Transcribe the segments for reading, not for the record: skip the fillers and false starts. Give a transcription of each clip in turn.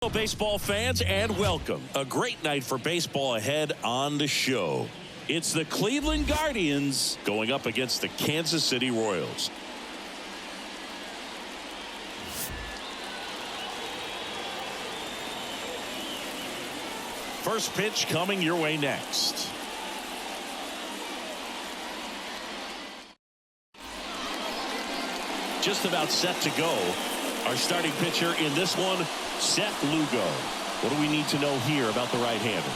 Hello, baseball fans, and welcome. A great night for baseball ahead on the show. It's the Cleveland Guardians going up against the Kansas City Royals. First pitch coming your way next. Just about set to go. Our starting pitcher in this one, Seth Lugo. What do we need to know here about the right-hander?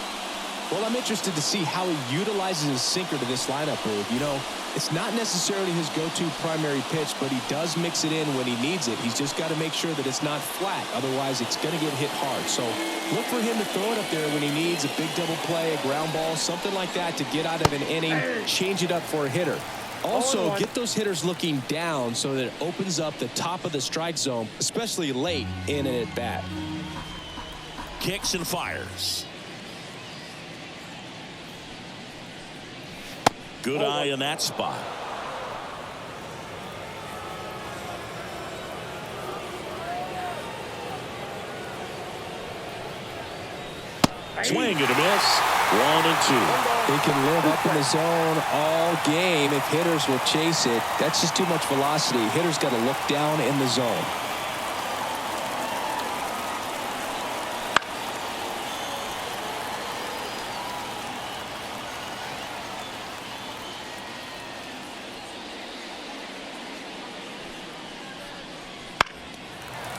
Well, I'm interested to see how he utilizes his sinker to this lineup move. You know, it's not necessarily his go-to primary pitch, but he does mix it in when he needs it. He's just got to make sure that it's not flat. Otherwise, it's going to get hit hard. So look for him to throw it up there when he needs a big double play, a ground ball, something like that to get out of an inning, change it up for a hitter. Also, get those hitters looking down so that it opens up the top of the strike zone, especially late in an at-bat. Kicks and fires. Good eye in that spot. Swing and a miss. 1-2. He can live up in the zone all game if hitters will chase it. That's just too much velocity. Hitters got to look down in the zone.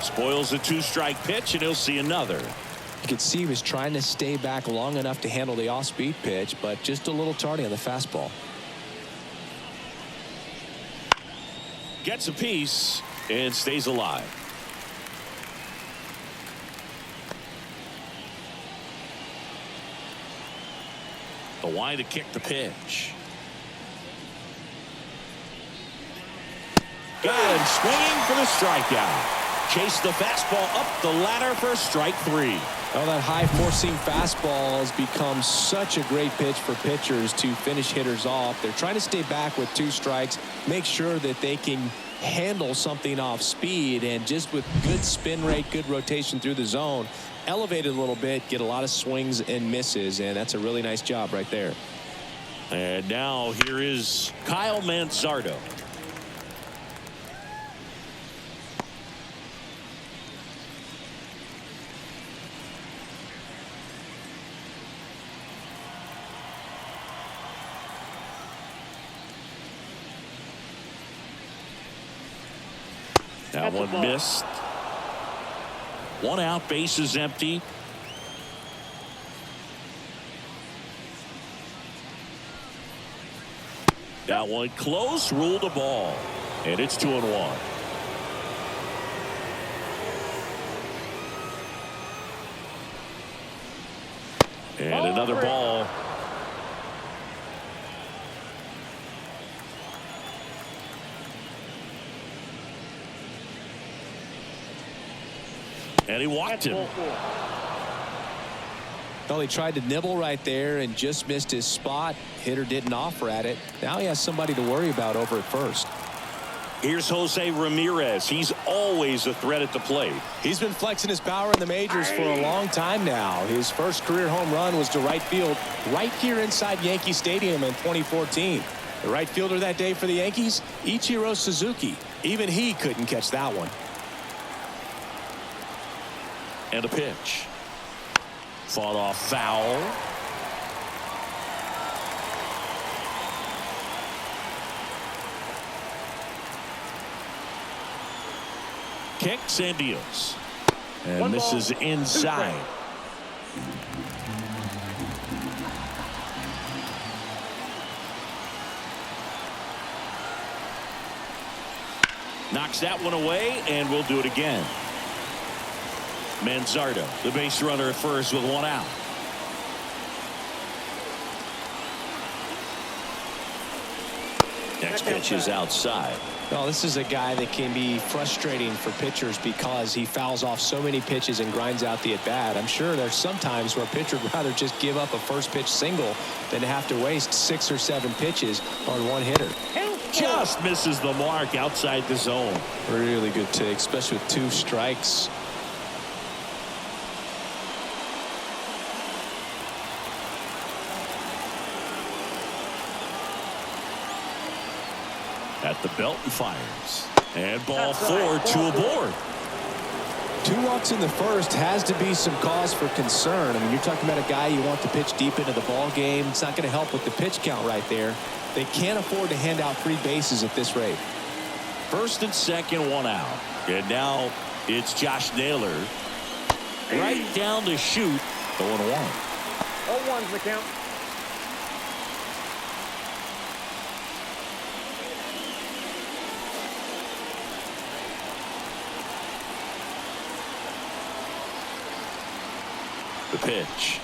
Spoils a two-strike pitch, and he'll see another. You could see he was trying to stay back long enough to handle the off-speed pitch, but just a little tardy on the fastball. Gets a piece and stays alive. The wide to kick the pitch. Got him swinging for the strikeout. Chase the fastball up the ladder for strike three. Well, that high four-seam fastball has become such a great pitch for pitchers to finish hitters off. They're trying to stay back with two strikes, make sure that they can handle something off speed, and just with good spin rate, good rotation through the zone, elevate it a little bit, get a lot of swings and misses, and that's a really nice job right there. And now here is Kyle Manzardo. That one missed. One out, base is empty. That one close, ruled a ball. And it's 2-1. And another ball. And he walked him. Well, he tried to nibble right there and just missed his spot. Hitter didn't offer at it. Now he has somebody to worry about over at first. Here's Jose Ramirez. He's always a threat at the plate. He's been flexing his power in the majors for a long time now. His first career home run was to right field right here inside Yankee Stadium in 2014. The right fielder that day for the Yankees, Ichiro Suzuki. Even he couldn't catch that one. And a pitch. Fought off foul. Kicks and deals. And this is inside. Knocks that one away, and we'll do it again. Manzardo, the base runner at first with one out. Next pitch is outside. Well, this is a guy that can be frustrating for pitchers because he fouls off so many pitches and grinds out the at-bat. I'm sure there's some times where a pitcher would rather just give up a first pitch single than to have to waste 6 or 7 pitches on one hitter. Just misses the mark outside the zone. Really good take, especially with 2 strikes. At the belt and fires. And ball 4, 2 aboard. 2 walks in the first has to be some cause for concern. I mean, you're talking about a guy you want to pitch deep into the ball game. It's not going to help with the pitch count right there. They can't afford to hand out 3 bases at this rate. First and second, 1 out. And now it's Josh Naylor. Right down the chute. 0-1. 0-1's the count. The pitch.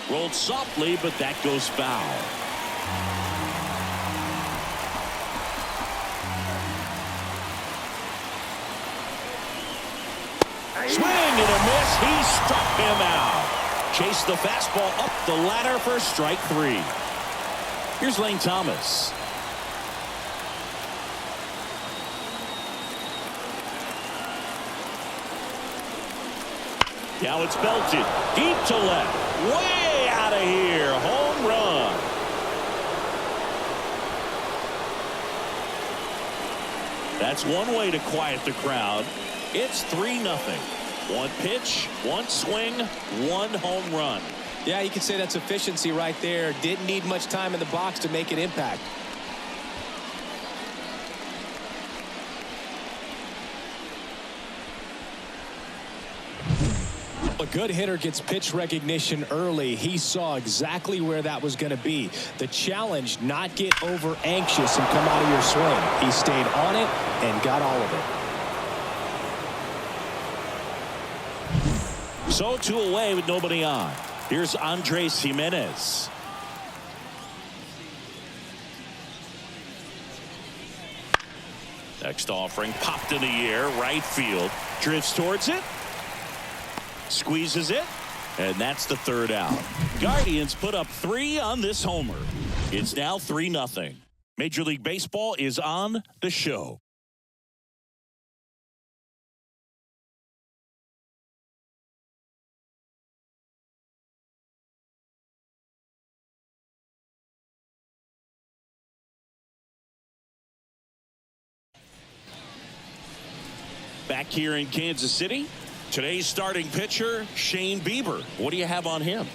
Rolled softly, but that goes foul. Swing and a miss. He struck him out. Chased the fastball up the ladder for strike 3. Here's Lane Thomas. Now it's belted deep to left, way out of here. Home run. That's one way to quiet the crowd. It's 3-0. 1 pitch, 1 swing, 1 home run. Yeah, you could say that's efficiency right there. Didn't need much time in the box to make an impact. A good hitter gets pitch recognition early. He saw exactly where that was going to be. The challenge, not get over anxious and come out of your swing. He stayed on it and got all of it. So 2 away with nobody on. Here's Andres Jimenez. Next offering popped in the air, right field. Drifts towards it. Squeezes it. And that's the 3rd out. Guardians put up 3 on this homer. It's now 3-0. Major League Baseball is on the show. Back here in Kansas City, today's starting pitcher, Shane Bieber. What do you have on him?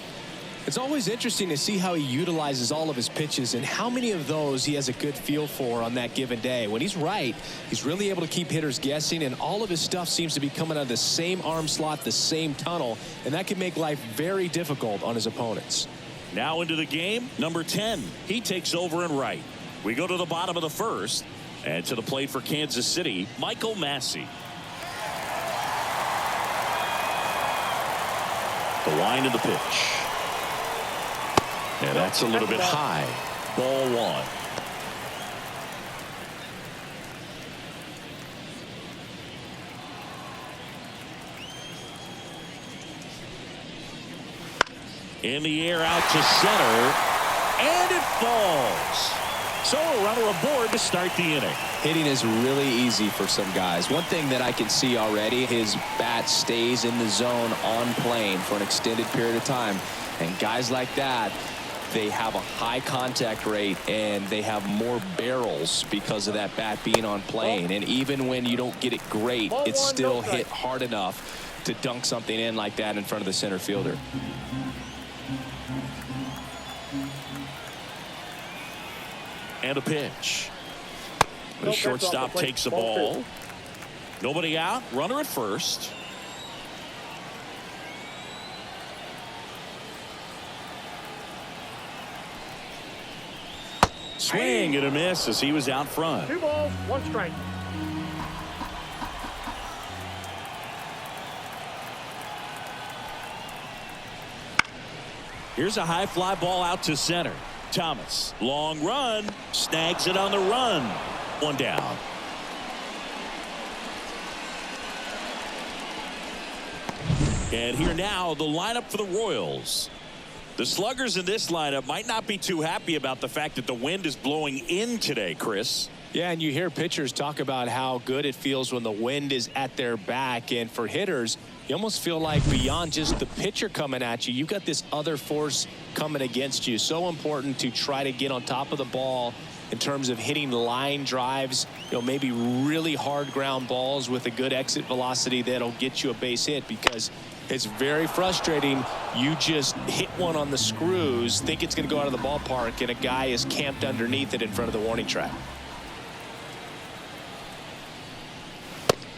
It's always interesting to see how he utilizes all of his pitches and how many of those he has a good feel for on that given day. When he's right, he's really able to keep hitters guessing, and all of his stuff seems to be coming out of the same arm slot, the same tunnel, and that can make life very difficult on his opponents. Now into the game, number 10. He takes over in right. We go to the bottom of the first, and to the plate for Kansas City, Michael Massey. The line of the pitch. And that's a little bit high. Ball 1. In the air out to center. And it falls. So a runner aboard to start the inning. Hitting is really easy for some guys. One thing that I can see already, his bat stays in the zone on plane for an extended period of time. And guys like that, they have a high contact rate and they have more barrels because of that bat being on plane. And even when you don't get it great, it's still hit hard enough to dunk something in like that in front of the center fielder. And a pitch. The shortstop takes the ball. Nobody out. Runner at first. Swing and a miss as he was out front. 2 balls, 1 strike. Here's a high fly ball out to center. Thomas, long run, snags it on the run. 1 down. And here now, the lineup for the Royals. The sluggers in this lineup might not be too happy about the fact that the wind is blowing in today, Chris. Yeah, and you hear pitchers talk about how good it feels when the wind is at their back. And for hitters, you almost feel like beyond just the pitcher coming at you, you've got this other force coming against you. So important to try to get on top of the ball in terms of hitting line drives, maybe really hard ground balls with a good exit velocity that'll get you a base hit, because it's very frustrating. You just hit one on the screws, think it's going to go out of the ballpark, and a guy is camped underneath it in front of the warning track.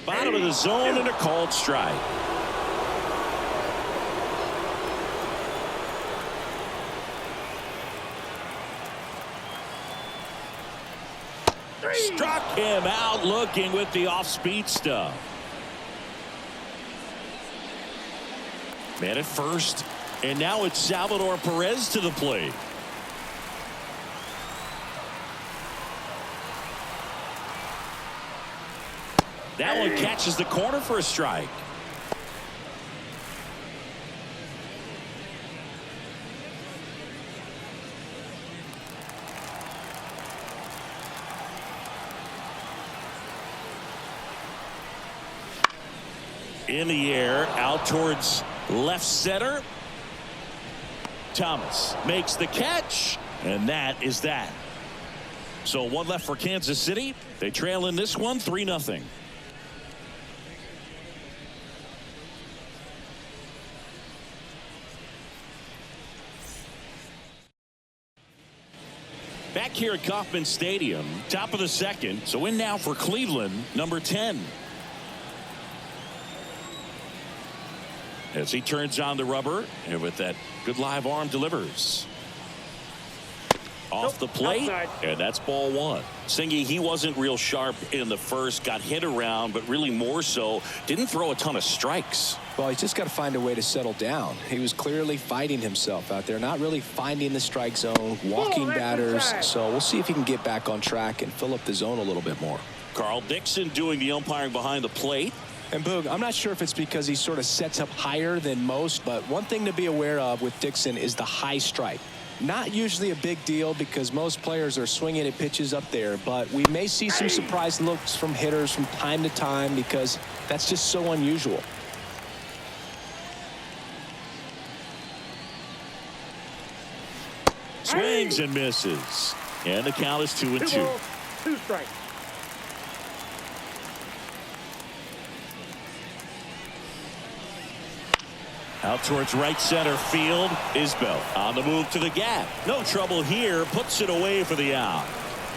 Bottom of the zone and a called strike. Struck him out looking with the off-speed stuff. Man at first, and now it's Salvador Perez to the plate. That one catches the corner for a strike. In the air, out towards left center. Thomas makes the catch, and that is that. So one left for Kansas City. They trail in this one 3-0. Back here at Kauffman Stadium, top of the second. So in now for Cleveland, number 10. As he turns on the rubber, and with that good live arm delivers. Off the plate, and that's ball one. Singy, he wasn't real sharp in the first, got hit around, but really more so, didn't throw a ton of strikes. Well, he's just got to find a way to settle down. He was clearly fighting himself out there, not really finding the strike zone, walking batters. So we'll see if he can get back on track and fill up the zone a little bit more. Carl Dixon doing the umpiring behind the plate. And Boog, I'm not sure if it's because he sort of sets up higher than most, but one thing to be aware of with Dixon is the high strike. Not usually a big deal because most players are swinging at pitches up there, but we may see some surprise looks from hitters from time to time because that's just so unusual. Swings and misses. And the count is 2-2. 2 strikes. Out towards right center field. Isbell on the move to the gap. No trouble here. Puts it away for the out.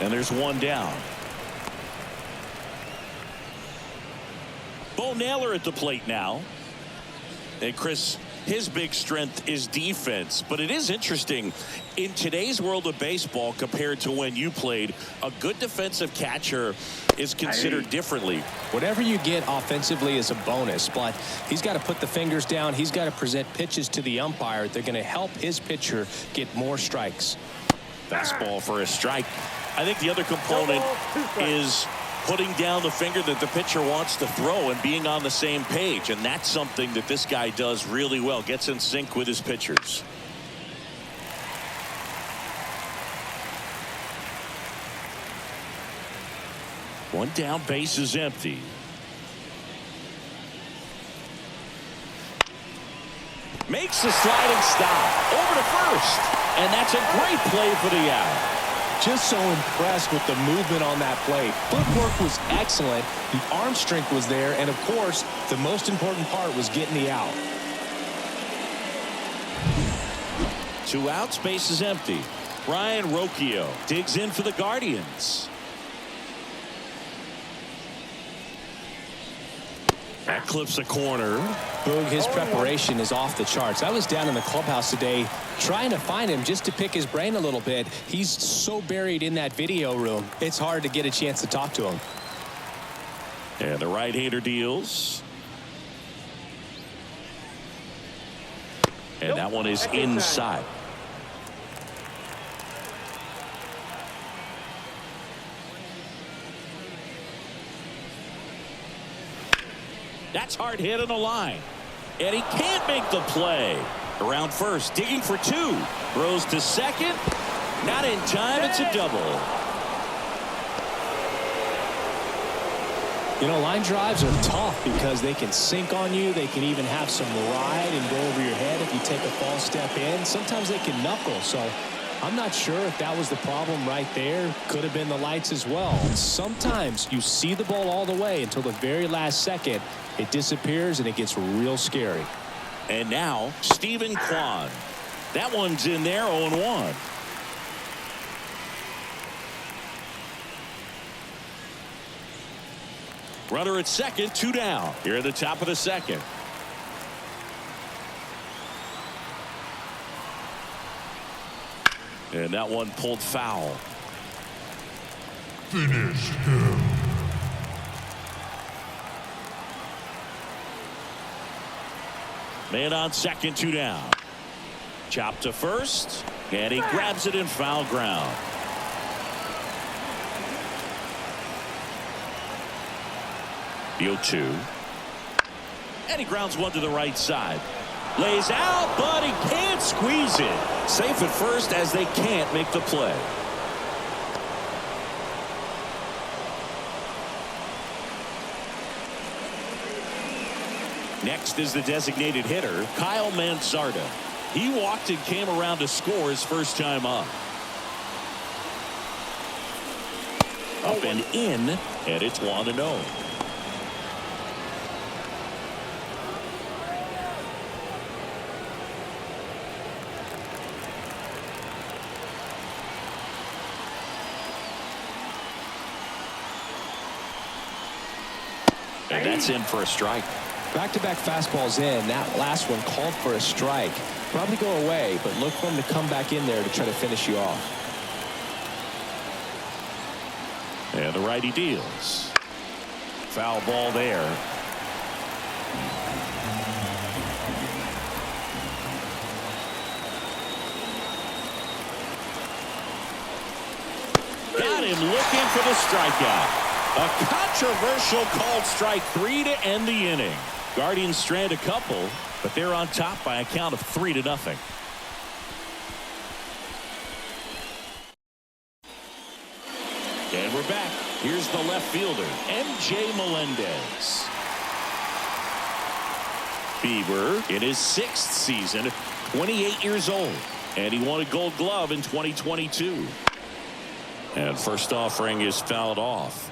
And there's one down. Bo Naylor at the plate now. And Chris, his big strength is defense, but it is interesting in today's world of baseball compared to when you played. A good defensive catcher is considered differently. Whatever you get offensively is a bonus, but he's got to put the fingers down. He's got to present pitches to the umpire. They're going to help his pitcher get more strikes. Fastball for a strike. I think the other component is putting down the finger that the pitcher wants to throw and being on the same page, and that's something that this guy does really well. Gets in sync with his pitchers. One down, base is empty. Makes the sliding stop over to first, and that's a great play for the out. Just so impressed with the movement on that play. Footwork was excellent. The arm strength was there. And, of course, the most important part was getting the out. 2 outs, base is empty. Ryan Rocchio digs in for the Guardians. That clips a corner. Boog, his preparation is off the charts. I was down in the clubhouse today trying to find him just to pick his brain a little bit. He's so buried in that video room, it's hard to get a chance to talk to him. And the right-hander deals. And that one is inside. That's hard hit on the line. And he can't make the play. Around first, digging for 2. Throws to second. Not in time. It's a double. You know, line drives are tough because they can sink on you. They can even have some ride and go over your head if you take a false step in. Sometimes they can knuckle. So I'm not sure if that was the problem right there. Could have been the lights as well. Sometimes you see the ball all the way until the very last second. It disappears and it gets real scary. And now Stephen Kwan. That one's in there, 0-1. Runner at second, 2 down. Here at the top of the second. And that one pulled foul. Finish him. Man on second, 2 down. Chop to first, and he grabs it in foul ground. The 0-2. And he grounds one to the right side. Lays out, but he can't squeeze it. Safe at first as they can't make the play. Next is the designated hitter, Kyle Mansarda. He walked and came around to score his first time up. Up and in, and it's 1-0. And that's in for a strike. Back-to-back fastballs in. That last one called for a strike. Probably go away, but look for him to come back in there to try to finish you off. And the righty deals. Foul ball there. Got him looking for the strikeout. A controversial called strike 3 to end the inning. Guardians strand a couple, but they're on top by a count of 3-0. And we're back. Here's the left fielder, MJ Melendez. Bieber in his 6th season, 28 years old, and he won a Gold Glove in 2022. And first offering is fouled off.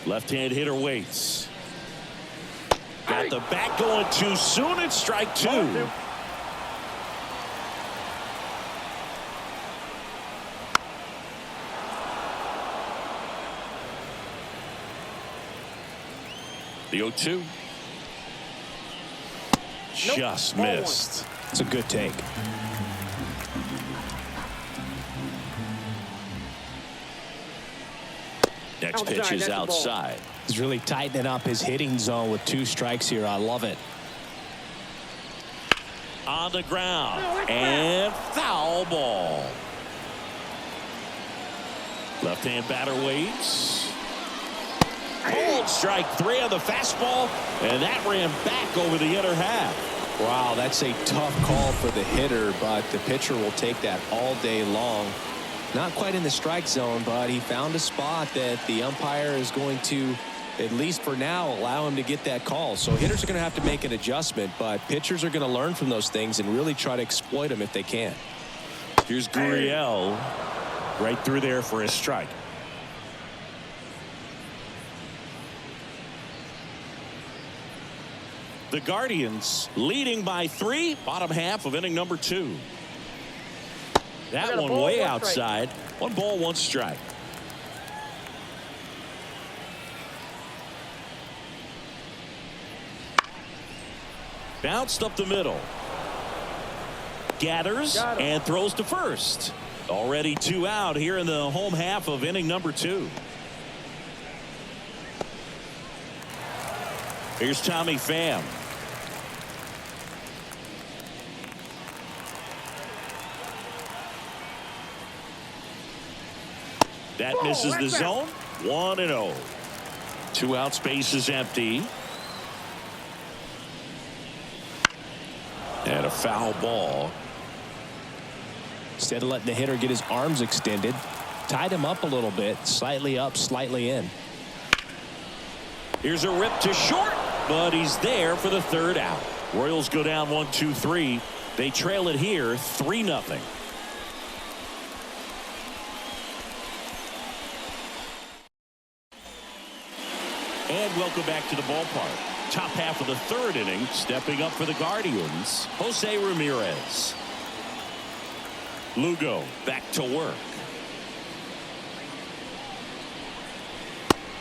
Left-hand hitter waits. Got the bat going too soon. It's strike 2. The 0-2. Just missed. It's a good take. Next pitch is outside. He's really tightening up his hitting zone with 2 strikes here. I love it. On the ground. And foul ball. Left-hand batter waits. Cold strike 3 on the fastball. And that ran back over the inner half. Wow, that's a tough call for the hitter, but the pitcher will take that all day long. Not quite in the strike zone, but he found a spot that the umpire is going to, at least for now, allow him to get that call. So hitters are going to have to make an adjustment, but pitchers are going to learn from those things and really try to exploit them if they can. Here's Gurriel right through there for a strike. The Guardians leading by 3, bottom half of inning number 2. That one way outside. 1 ball, 1 strike. Bounced up the middle. Gathers and throws to first. Already 2 out here in the home half of inning number 2. Here's Tommy Pham. That misses the zone. 1-0. 2 outs, base is empty. And a foul ball. Instead of letting the hitter get his arms extended, tied him up a little bit, slightly up, slightly in. Here's a rip to short, but he's there for the 3rd out. Royals go down 1-2-3. They trail it here 3-0. And welcome back to the ballpark. Top half of the third inning. Stepping up for the Guardians, Jose Ramirez. Lugo back to work.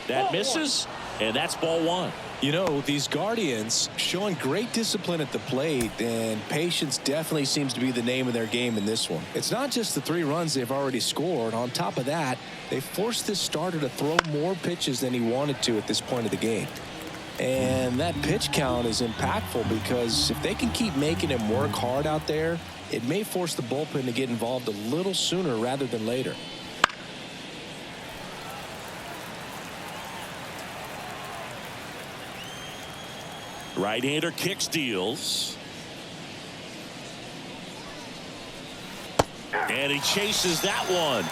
That misses, and that's ball one. You know, these Guardians showing great discipline at the plate, and patience definitely seems to be the name of their game in this one. It's not just the 3 runs they've already scored. On top of that, they forced this starter to throw more pitches than he wanted to at this point of the game. And that pitch count is impactful because if they can keep making him work hard out there, it may force the bullpen to get involved a little sooner rather than later. Right-hander kicks, deals. And he chases that one.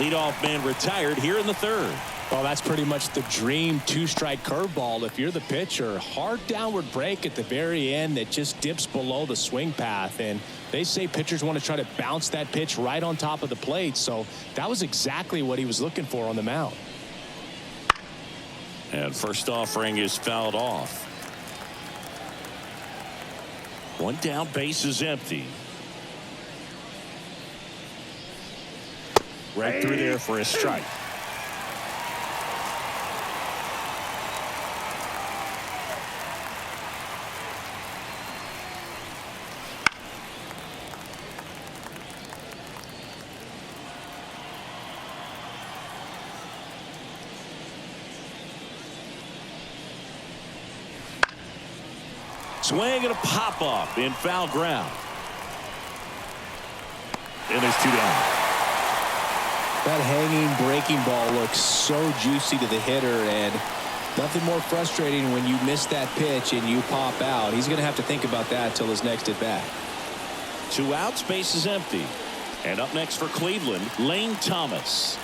Leadoff man retired here in the third. Well, that's pretty much the dream 2-strike curveball. If you're the pitcher, hard downward break at the very end that just dips below the swing path. And they say pitchers want to try to bounce that pitch right on top of the plate. So that was exactly what he was looking for on the mound. And first offering is fouled off. One down, base is empty. Right through there for a strike. Swing and a pop up in foul ground. And there's 2 down. That hanging breaking ball looks so juicy to the hitter, and nothing more frustrating when you miss that pitch and you pop out. He's going to have to think about that till his next at bat. 2 outs, base is empty. And up next for Cleveland, Lane Thomas.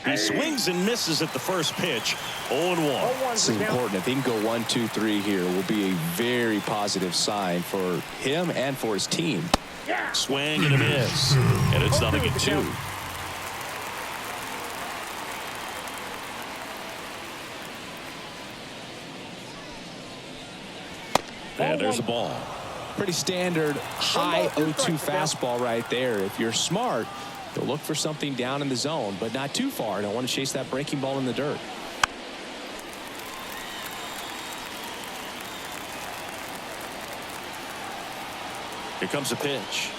He swings and misses at the first pitch. 0-1. This is important. If he can go 1-2-3 here, will be a very positive sign for him and for his team. Swing and a miss. And it's 0-2. And there's a ball. Pretty standard high 0-2 fastball right there. If you're smart, you'll look for something down in the zone, but not too far. Don't want to chase that breaking ball in the dirt. Here comes a pitch.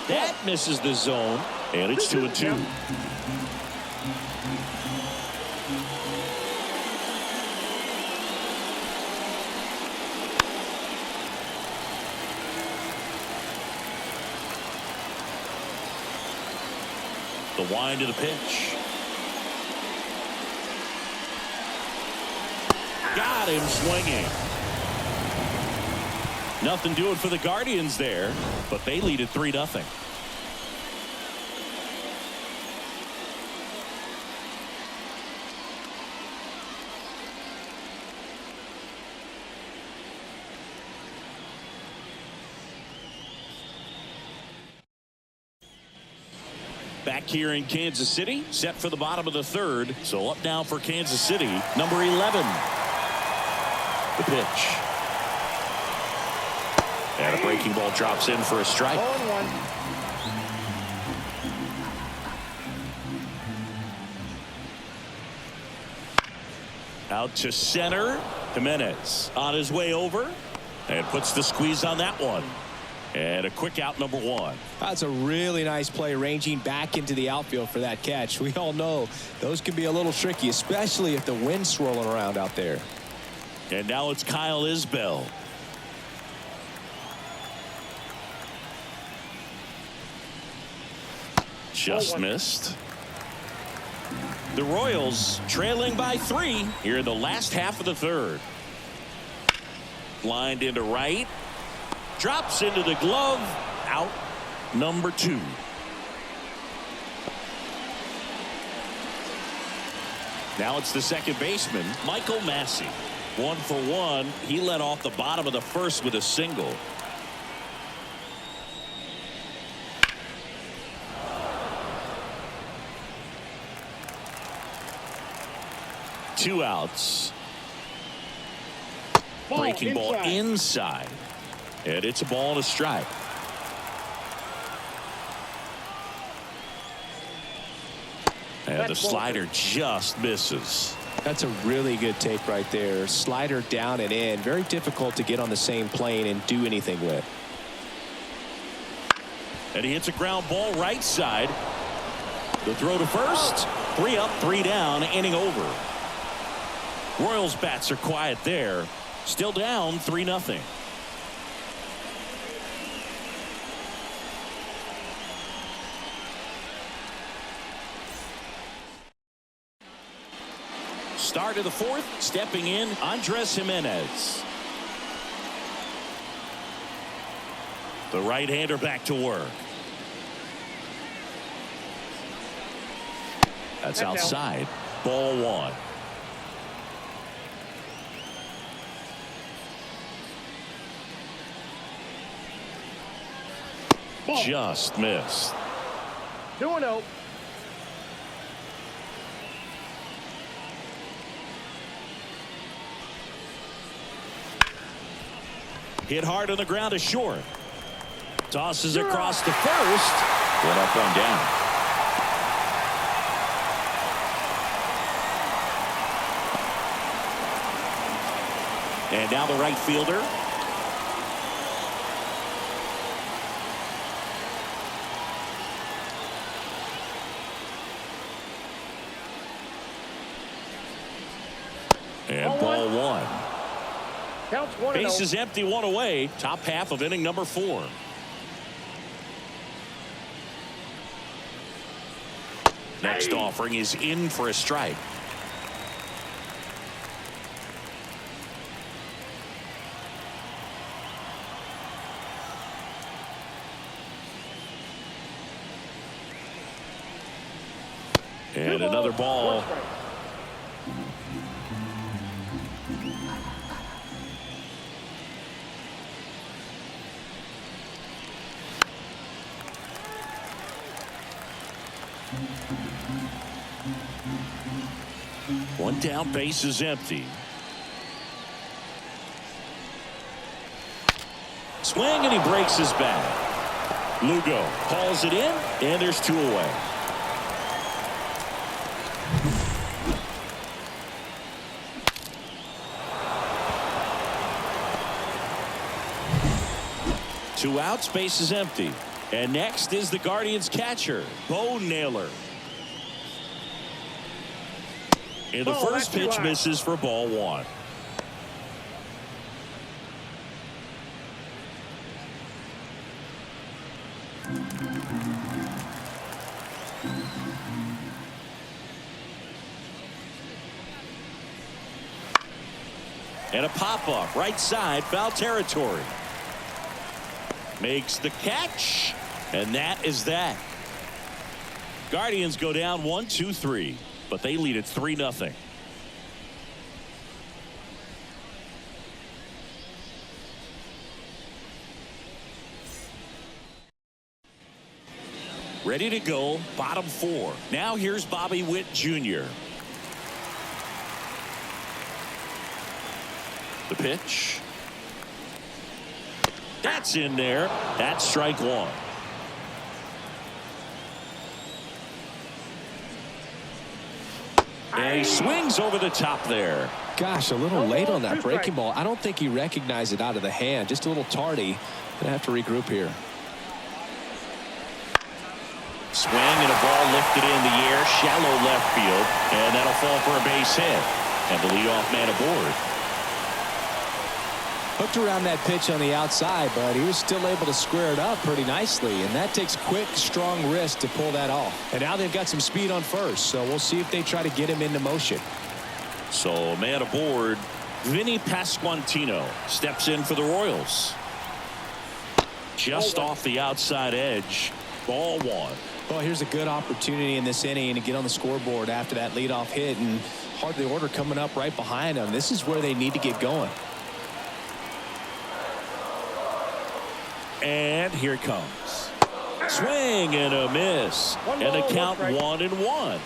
That misses the zone, and it's 2-2. The wind of the pitch. Got him swinging. Nothing doing for the Guardians there, but they lead at 3-0. Back here in Kansas City, set for the bottom of the third. So up now for Kansas City, number 11. The pitch. And a breaking ball drops in for a strike. 0-1. Out to center. Jimenez on his way over and puts the squeeze on that one. And a quick out, number 1. That's a really nice play, ranging back into the outfield for that catch. We all know those can be a little tricky, especially if the wind's swirling around out there. And now it's Kyle Isbell. Just missed. The Royals trailing by 3 here in the last half of the third. Lined into right. Drops into the glove. Out, number 2. Now it's the second baseman, Michael Massey. 1 for 1. He led off the bottom of the first with a single. Two outs. Breaking ball inside. And it's a ball and a strike. And the slider just misses. That's a really good take right there. Slider down and in. Very difficult to get on the same plane and do anything with. And he hits a ground ball right side. The throw to first. 3 up, 3 down, inning over. Royals bats are quiet there. Still down 3-0. Start of the fourth, stepping in, Andres Jimenez. The right-hander back to work. That's outside. Ball 1. Just missed. 2-0. Hit hard on the ground to short. Tosses across to first. 1 up, 1 down. And now the right fielder. And ball 1. Counts 1-0. Bases empty, 1 away. Top half of inning number 4. Next offering is in for a strike. And another ball. One down, base is empty. Swing and he breaks his bat. Lugo hauls it in, and there's 2 away. Two outs, base is empty. And next is the Guardians catcher, Bo Naylor. And the first pitch misses for ball 1. And a pop-up right side, foul territory. Makes the catch, and that is that. Guardians go down 1-2-3, but they lead it 3-0. Ready to go, bottom 4. Now here's Bobby Witt Jr. The pitch. That's in there. That's strike 1. And he swings over the top there. Gosh, a little late on that breaking ball. I don't think he recognized it out of the hand. Just a little tardy. Gonna have to regroup here. Swing and a ball lifted in the air, shallow left field, and that'll fall for a base hit. And the leadoff man aboard. Hooked around that pitch on the outside, but he was still able to square it up pretty nicely, and that takes quick, strong wrist to pull that off. And now they've got some speed on first, so we'll see if they try to get him into motion. So man aboard, Vinny Pasquantino steps in for the Royals. Just off the outside edge, ball 1. Well, here's a good opportunity in this inning to get on the scoreboard after that leadoff hit, and hardly order coming up right behind them. This is where they need to get going. And here it comes. Swing and a miss. And a count 1-1.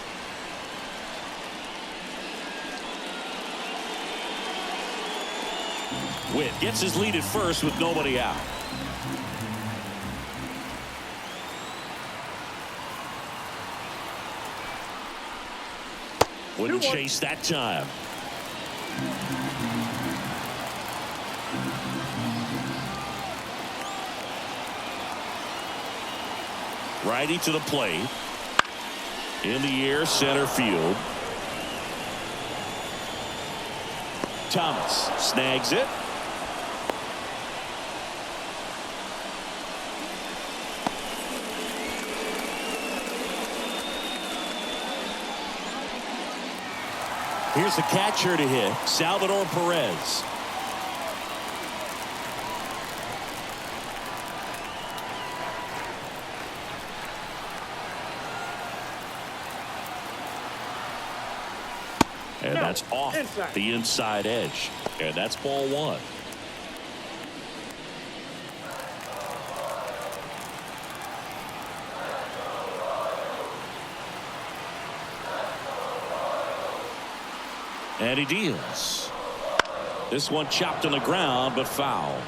Witt gets his lead at first with nobody out. Wouldn't chase that time. Righty to the plate. In the air, center field. Thomas snags it. Here's the catcher to hit, Salvador Perez. And that's off the inside edge. And that's ball one. And he deals. This one chopped on the ground, but foul.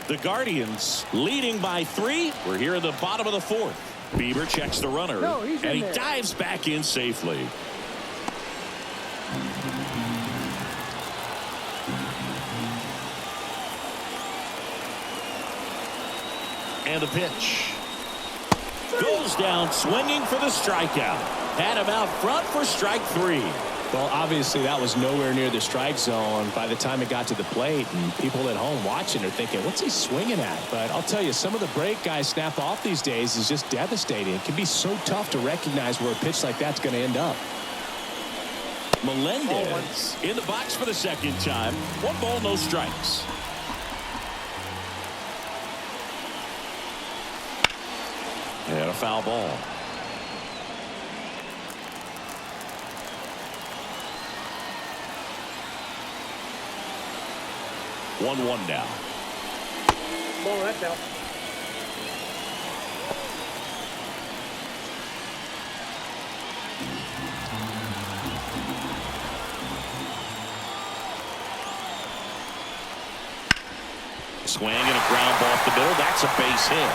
The Guardians leading by 3. We're here in the bottom of the 4th. Bieber checks the runner, and he dives back in safely. And the pitch. Goes down swinging for the strikeout. Had him out front for strike 3. Well, obviously that was nowhere near the strike zone by the time it got to the plate, and people at home watching are thinking, what's he swinging at? But I'll tell you, some of the break guys snap off these days is just devastating. It can be so tough to recognize where a pitch like that's going to end up. Melendez in the box for the second time. 1 ball, no strikes. And a foul ball. One now. Ball, that's out. Swing and a ground ball off the middle. That's a base hit.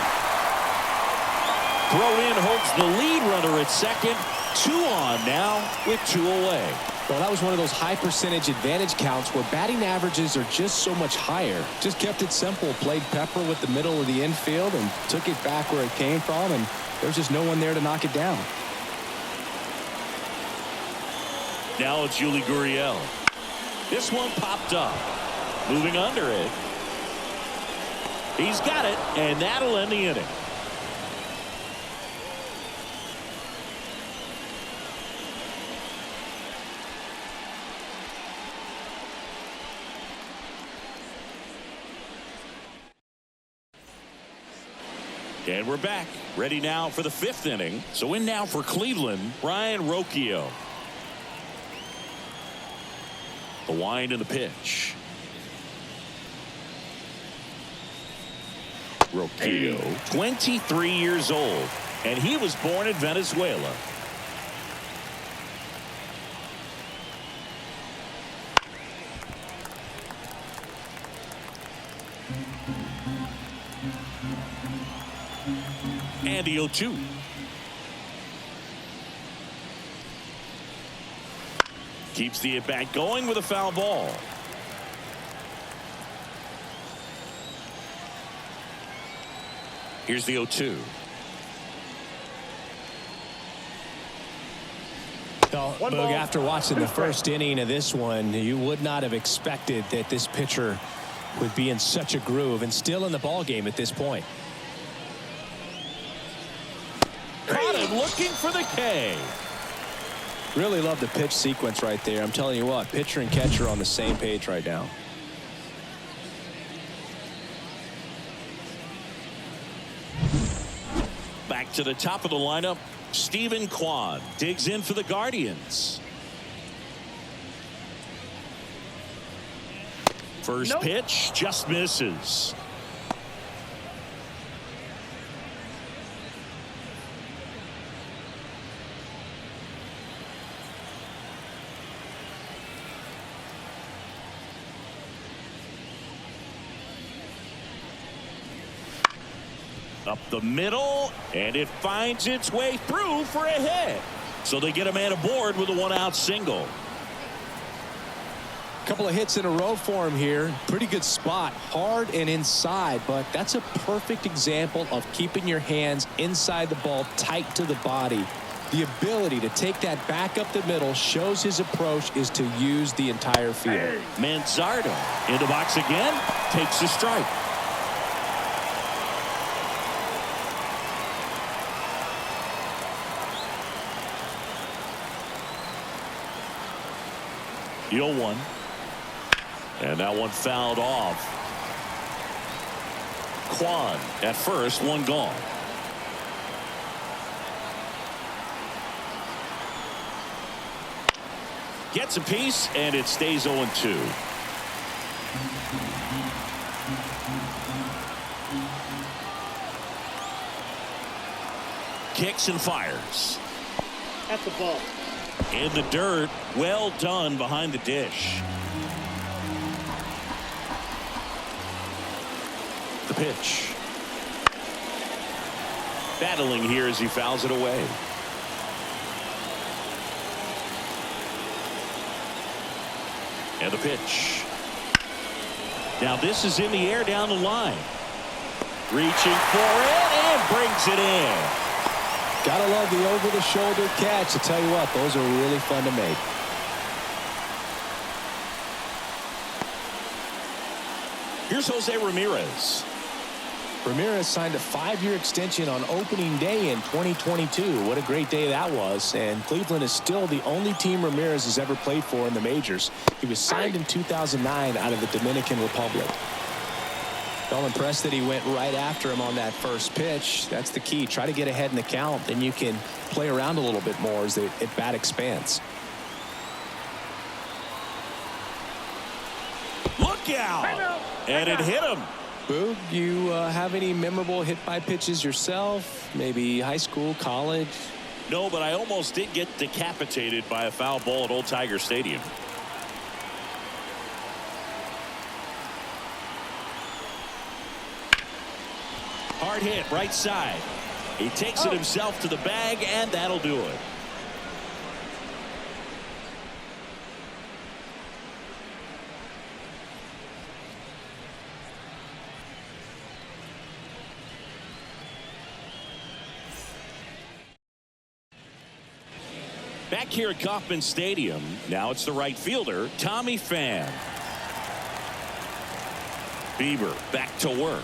Throw in holds the lead runner at second. 2 on now with 2 away. Well, that was one of those high percentage advantage counts where batting averages are just so much higher. Just kept it simple, played pepper with the middle of the infield and took it back where it came from, and there's just no one there to knock it down. Now it's Yuli Gurriel. This one popped up. Moving under it. He's got it, and that'll end the inning. And we're back, ready now for the 5th inning. So in now for Cleveland, Brian Rocchio. The wind and the pitch. Rocchio, 23 years old, and he was born in Venezuela. And the 0-2. Keeps the at-bat going with a foul ball. Here's the 0-2. Well, Boog, after watching the first inning of this one, you would not have expected that this pitcher would be in such a groove and still in the ball game at this point. Caught him looking for the K. Really love the pitch sequence right there. I'm telling you what, pitcher and catcher are on the same page right now. Back to the top of the lineup, Stephen Kwan digs in for the Guardians. First pitch just misses. Up the middle, and it finds its way through for a hit. So they get a man aboard with a one-out single. Couple of hits in a row for him here. Pretty good spot, hard and inside, but that's a perfect example of keeping your hands inside the ball, tight to the body. The ability to take that back up the middle shows his approach is to use the entire field. Manzardo in the box again, takes a strike. The 0-1. And that one fouled off. Kwan at first, one gone. Gets a piece, and it stays 0-2. Kicks and fires. That's the ball. In the dirt, well done behind the dish. The pitch. Battling here as he fouls it away. And the pitch. Now this is in the air down the line. Reaching for it and brings it in. Gotta love the over-the-shoulder catch. I tell you what, those are really fun to make. Here's Jose Ramirez. Ramirez signed a 5-year extension on opening day in 2022. What a great day that was. And Cleveland is still the only team Ramirez has ever played for in the majors. He was signed in 2009 out of the Dominican Republic. I'm impressed that he went right after him on that first pitch. That's the key. Try to get ahead in the count. Then you can play around a little bit more as the at-bat expands. Look out! And it hit him. Boog, you have any memorable hit-by pitches yourself? Maybe high school, college? No, but I almost did get decapitated by a foul ball at Old Tiger Stadium. Hard hit, right side. He takes it himself to the bag, and that'll do it. Back here at Kauffman Stadium, now it's the right fielder, Tommy Pham. Bieber back to work.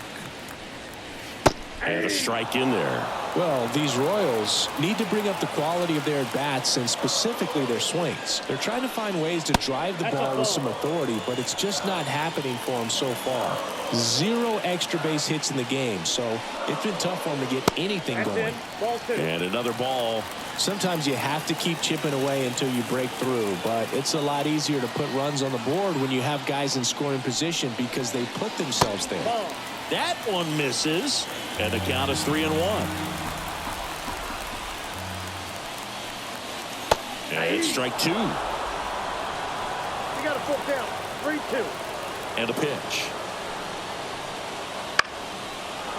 And a strike in there. Well, these Royals need to bring up the quality of their bats and specifically their swings. They're trying to find ways to drive the ball with some authority, but it's just not happening for them so far. 0 extra base hits in the game, so it's been tough for them to get anything going. And another ball. Sometimes you have to keep chipping away until you break through, but it's a lot easier to put runs on the board when you have guys in scoring position because they put themselves there. That one misses, and the count is 3-1. And it's strike 2. You got a full count. 3-2. And a pitch.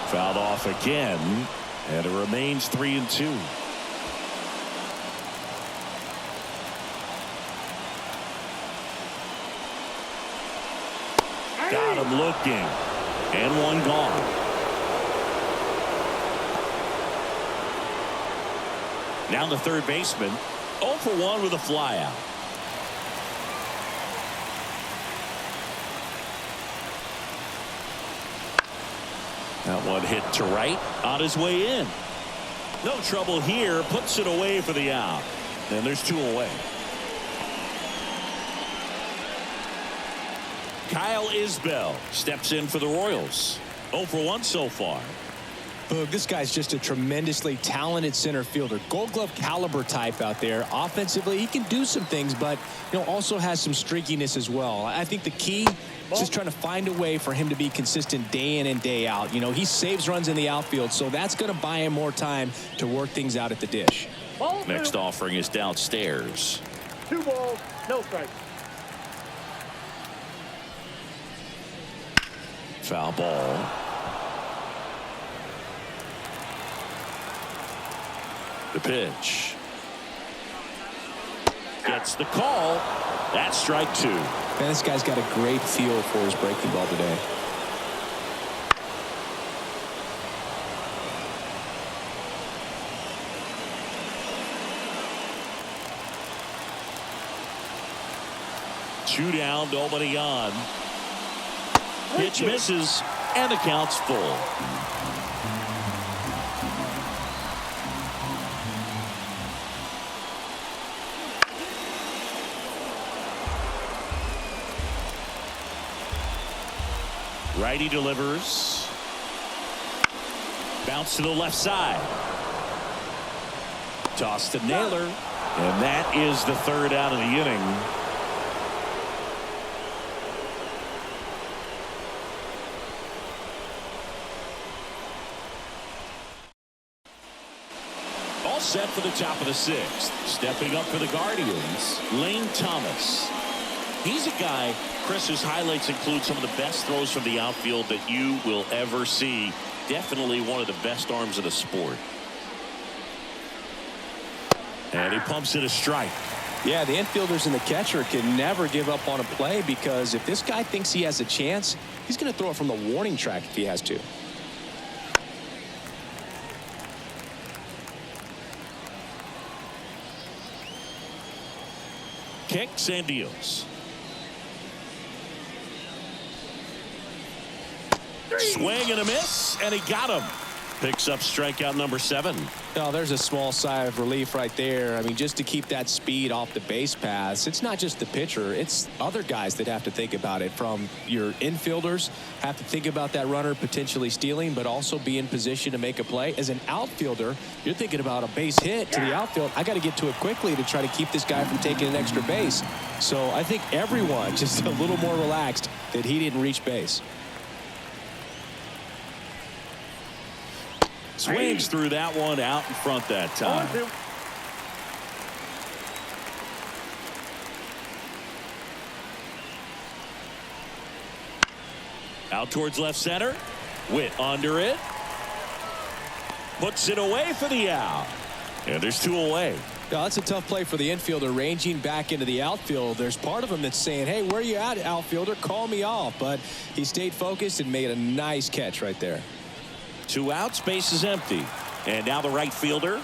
Fouled off again, and it remains 3-2. Got him looking. And one gone. Now the third baseman, 0 for 1 with a flyout. That one hit to right, on his way in. No trouble here, puts it away for the out. And there's 2 away. Kyle Isbell steps in for the Royals. 0 for 1 so far. This guy's just a tremendously talented center fielder. Gold Glove caliber type out there. Offensively, he can do some things, but also has some streakiness as well. I think the key is just trying to find a way for him to be consistent day in and day out. He saves runs in the outfield, so that's going to buy him more time to work things out at the dish. Next offering is downstairs. 2 balls, no strikes. Foul ball. The pitch. Gets the call. That's strike 2. Man, this guy's got a great feel for his breaking ball today. Two down, nobody on. Pitch misses, and the count's full. Righty delivers. Bounce to the left side. Toss to Naylor. And that is the 3rd out of the inning. All set for the top of the 6th. Stepping up for the Guardians, Lane Thomas. He's a guy, Chris, whose highlights include some of the best throws from the outfield that you will ever see. Definitely one of the best arms of the sport. And he pumps it a strike. Yeah, the infielders and the catcher can never give up on a play, because if this guy thinks he has a chance, he's going to throw it from the warning track if he has to. Kicks and deals. Swing and a miss, and he got him. Picks up strikeout number 7. Oh, there's a small sigh of relief right there. I mean, just to keep that speed off the base paths. It's not just the pitcher, it's other guys that have to think about it. From your infielders have to think about that runner potentially stealing, but also be in position to make a play. As an outfielder, you're thinking about a base hit to the outfield. I got to get to it quickly to try to keep this guy from taking an extra base. So I think everyone just a little more relaxed that he didn't reach base. Swings through that one out in front that time. Out towards left center. Witt under it. Puts it away for the out. And there's 2 away. Yeah, that's a tough play for the infielder, ranging back into the outfield. There's part of him that's saying, hey, where are you at, outfielder? Call me off. But he stayed focused and made a nice catch right there. 2 outs, base is empty. And now the right fielder.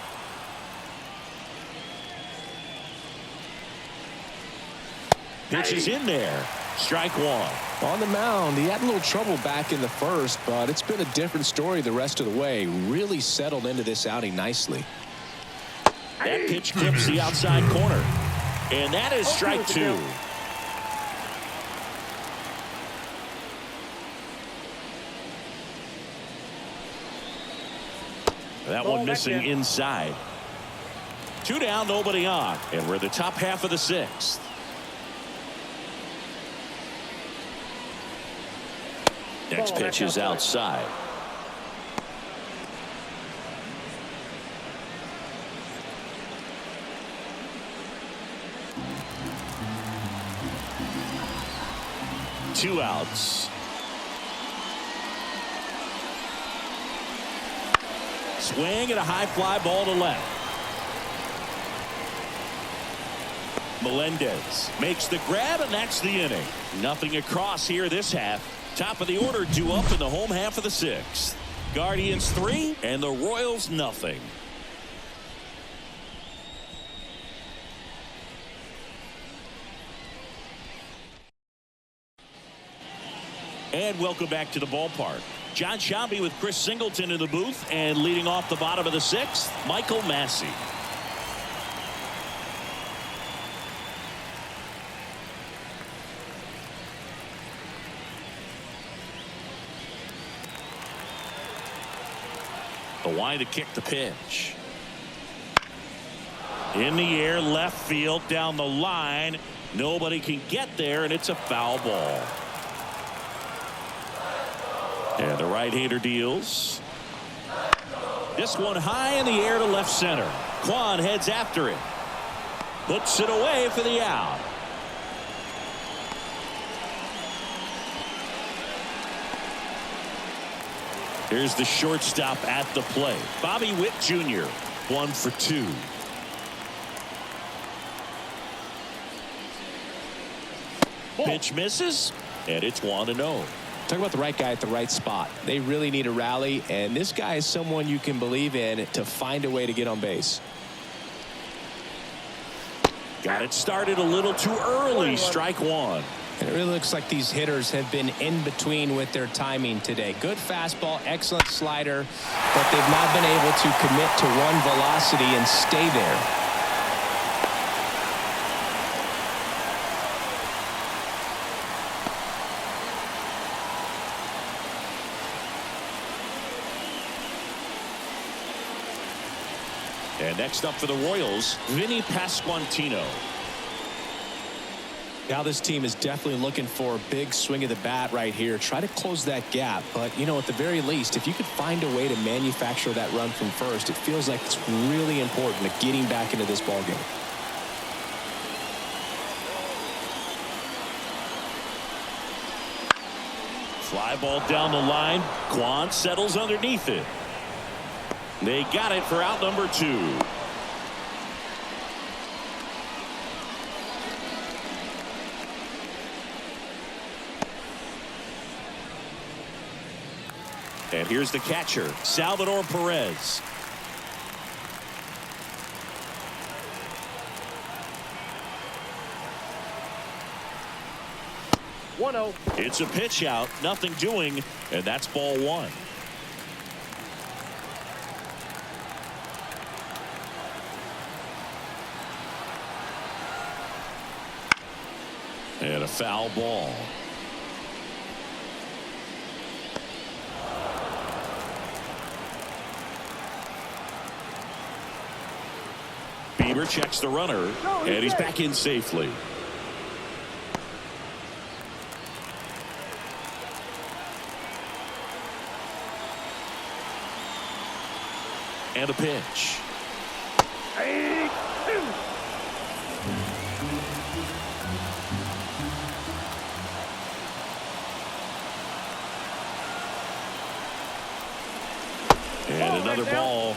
Pitch is in there. Strike 1. On the mound, he had a little trouble back in the first, but it's been a different story the rest of the way. Really settled into this outing nicely. That pitch clips the outside corner. And that is strike 2. That one missing inside. 2 down, nobody on. And we're the top half of the 6th. Next pitch is outside. Two outs. Swing and a high fly ball to left. Melendez makes the grab, and that's the inning. Nothing across here this half. Top of the order due up in the home half of the 6th. Guardians 3 and the Royals nothing. And welcome back to the ballpark. John Shambi with Chris Singleton in the booth, and leading off the bottom of the 6th, Michael Massey. Why to kick the pitch. In the air, left field, down the line. Nobody can get there, and it's a foul ball. And the right-hander deals. This one high in the air to left center. Kwan heads after it. Puts it away for the out. Here's the shortstop at the plate. Bobby Witt Jr. 1 for 2. Pitch misses, and it's 1-0. Talk about the right guy at the right spot. They really need a rally, and this guy is someone you can believe in to find a way to get on base. Got it started a little too early. Strike one. And it really looks like these hitters have been in between with their timing today. Good fastball, excellent slider, but they've not been able to commit to one velocity and stay there. And next up for the Royals, Vinny Pasquantino. Now this team is definitely looking for a big swing of the bat right here. Try to close that gap. But, you know, at the very least, if you could find a way to manufacture that run from first, it feels like it's really important to getting back into this ballgame. Fly ball down the line. Kwan settles underneath it. They got it for out number 2. And here's the catcher, Salvador Perez. It's a pitch out, nothing doing, and that's ball 1. And a foul ball. Bieber checks the runner, and he's back in safely. And a pitch. And another ball.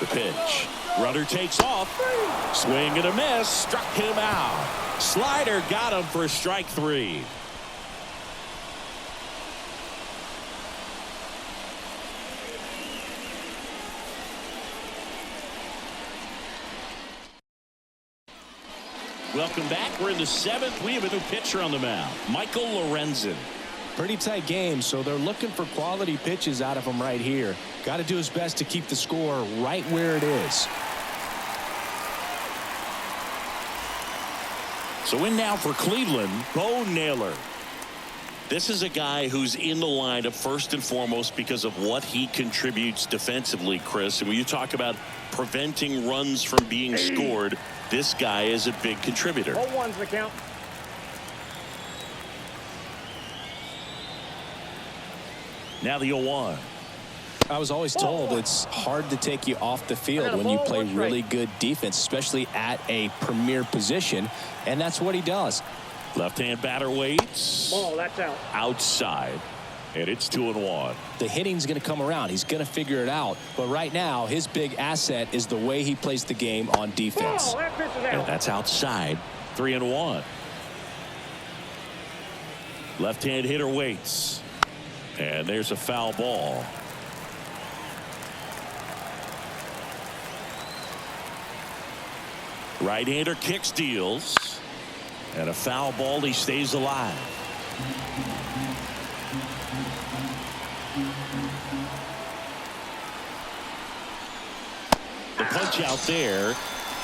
The pitch. Runner takes off. Swing and a miss. Struck him out. Slider got him for strike 3. Welcome back. We're in the 7th. We have a new pitcher on the mound, Michael Lorenzen. Pretty tight game, so they're looking for quality pitches out of him right here. Got to do his best to keep the score right where it is. So in now for Cleveland, Bo Naylor. This is a guy who's in the lineup first and foremost because of what he contributes defensively, Chris. And when you talk about preventing runs from being scored, this guy is a big contributor. 0-1's the count. Now the 0-1. I was always told it's hard to take you off the field when you play really good defense, especially at a premier position, and that's what he does. Left-hand batter waits. Ball, that's out. Outside, and it's 2-1. The hitting's going to come around. He's going to figure it out, but right now his big asset is the way he plays the game on defense. Ball, that pitch is out. And that's outside. 3-1. Left-hand hitter waits. And there's a foul ball. Right-hander kicks, deals. And a foul ball. He stays alive. The punch out there.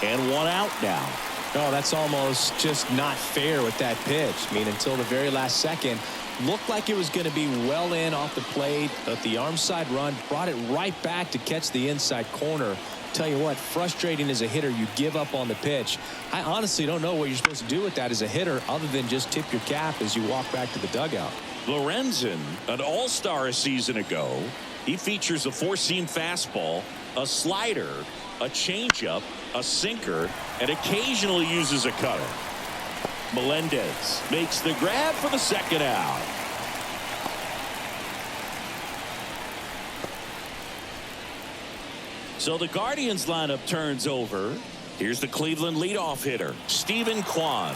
And 1 out now. Oh, that's almost just not fair with that pitch. I mean, until the very last second, looked like it was going to be well in off the plate, but the arm side run brought it right back to catch the inside corner. Tell you what, frustrating as a hitter, you give up on the pitch. I honestly don't know what you're supposed to do with that as a hitter other than just tip your cap as you walk back to the dugout. Lorenzen, an all-star a season ago. He features a four-seam fastball, a slider, a changeup, a sinker, and occasionally uses a cutter. Melendez makes the grab for the second out. So the Guardians lineup turns over. Here's the Cleveland leadoff hitter, Stephen Kwan.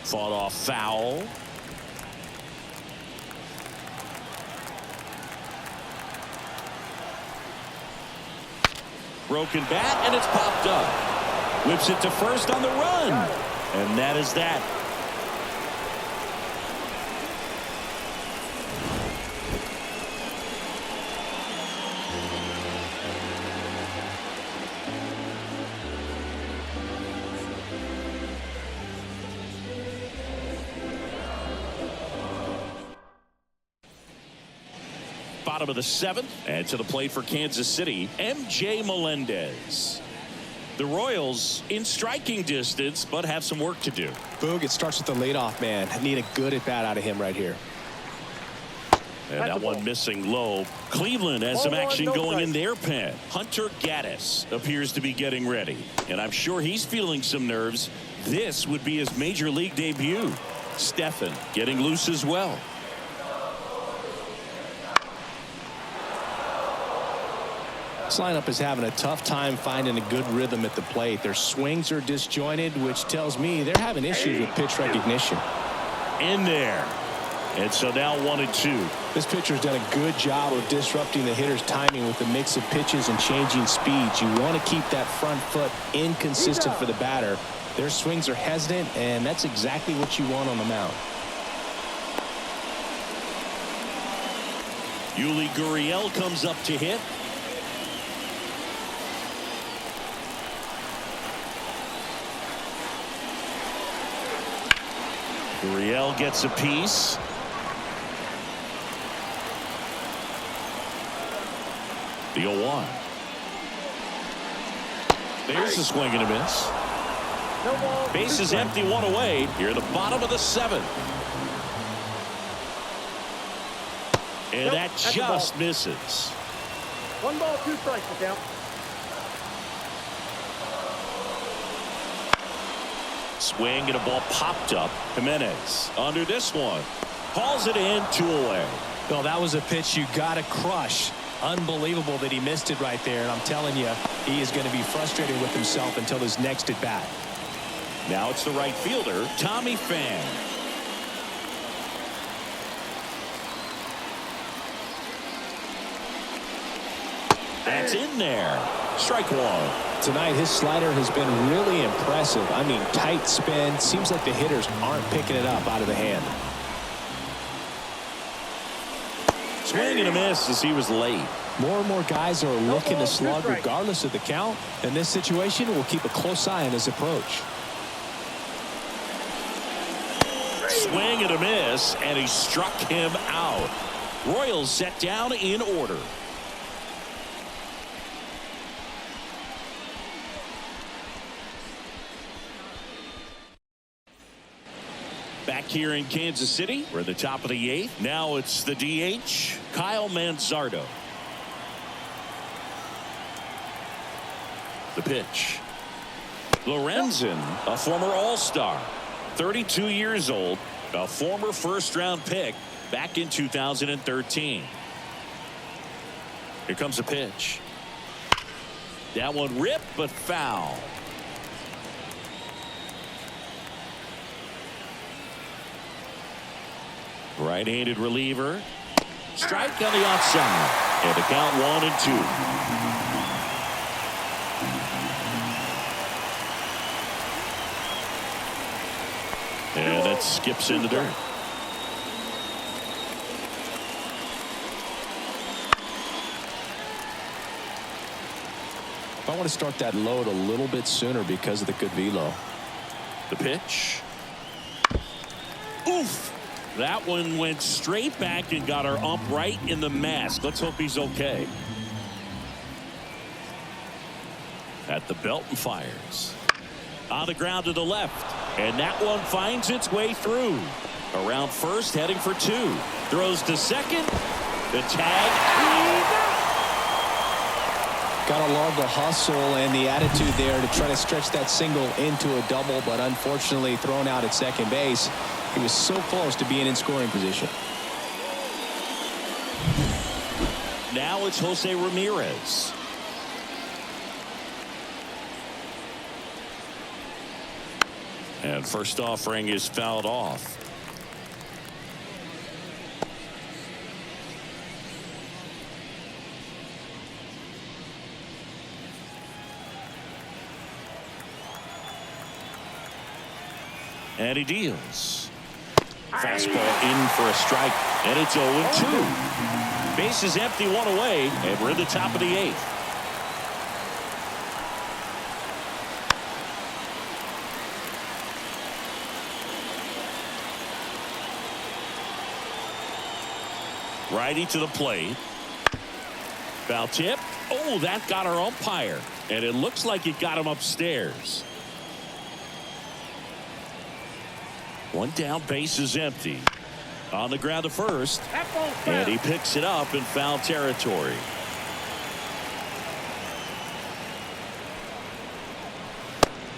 Fought off foul. Broken bat, and it's popped up. Whips it to first on the run. And that is that. Bottom of the seventh, and to the plate for Kansas City, M.J. Melendez. The Royals in striking distance, but have some work to do. Boog, it starts with the leadoff man. I need a good at bat out of him right here. And that one missing low. Cleveland has some action going in their pen. Hunter Gaddis appears to be getting ready, and I'm sure he's feeling some nerves. This would be his major league debut. Stephan getting loose as well. This lineup is having a tough time finding a good rhythm at the plate. Their swings are disjointed, which tells me they're having issues with pitch recognition. In there. And so now 1-2. This pitcher's done a good job of disrupting the hitter's timing with the mix of pitches and changing speeds. You want to keep that front foot inconsistent for the batter. Their swings are hesitant, and that's exactly what you want on the mound. Yuli Gurriel comes up to hit. Gurriel gets a piece. The 0-1. There's a swing and a miss. Base is empty, one away. Here at the bottom of the seventh. And that just misses. 1 ball, 2 strikes to count. Swing and a ball popped up. Jimenez under this one. Hauls it in, 2 away. Well, that was a pitch you got to crush. Unbelievable that he missed it right there. And I'm telling you, he is going to be frustrated with himself until his next at bat. Now it's the right fielder, Tommy Pham. That's in there. Strike one. Tonight, his slider has been really impressive. I mean, tight spin. Seems like the hitters aren't picking it up out of the hand. Swing and a miss as he was late. More and more guys are looking to slug regardless of the count. In this situation, we'll keep a close eye on his approach. Swing and a miss, and he struck him out. Royals set down in order. Back here in Kansas City, we're at the top of the 8th. Now it's the DH, Kyle Manzardo. The pitch. Lorenzen, a former All-Star, 32 years old, a former first-round pick back in 2013. Here comes a pitch. That one ripped, but foul. Right-handed reliever. Strike on the outside. And the count 1-2. And that skips into dirt. I want to start that load a little bit sooner because of the good velo. The pitch. Oof. That one went straight back and got our ump right in the mask. Let's hope he's okay. At the belt and fires. On the ground to the left. And that one finds its way through. Around first, heading for two. Throws to second. The tag. Got to love the hustle and the attitude there to try to stretch that single into a double, but unfortunately thrown out at second base. He was so close to being in scoring position. Now it's Jose Ramirez. And first offering is fouled off. And he deals. Fastball in for a strike, and it's 0-2. Base is empty, one away, and we're in the top of the eighth. Righty to the plate. Foul tip. Oh, that got our umpire, and it looks like it got him upstairs. One down, base is empty. On the ground to first. And he picks it up in foul territory.